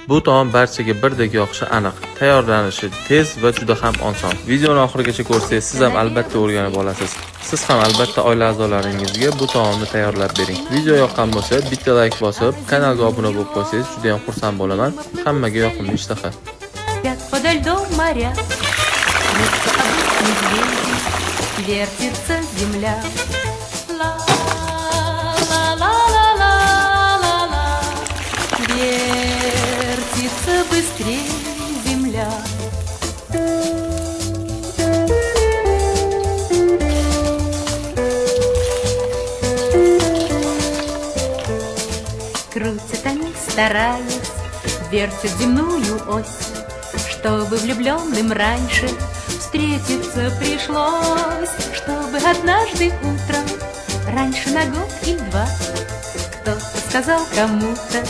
Bu taom barchaga birdek yoqishi aniq. Tayyorlanishi tez va juda ham oson. Videoni oxirigacha ko'rsangiz, siz ham albatta o'rganib olasiz. Siz ham albatta oila a'zolaringizga bu taomni tayyorlab bering. Video yoqqan bo'lsa, bitta like bosib, kanalga obuna bo'lib qo'ysangiz juda ham xursand bo'laman. Hammaga yoqimli ishtaha. Подо льдом моря, вместо обычных звезд вертится земля. Ла-ла-ла-ла-ла-ла, вертится быстрее земля. Крутят они, стараясь, вертят земную ось, чтобы влюбленным раньше встретиться пришлось, чтобы однажды утром, раньше на год и два, кто-то сказал кому-то: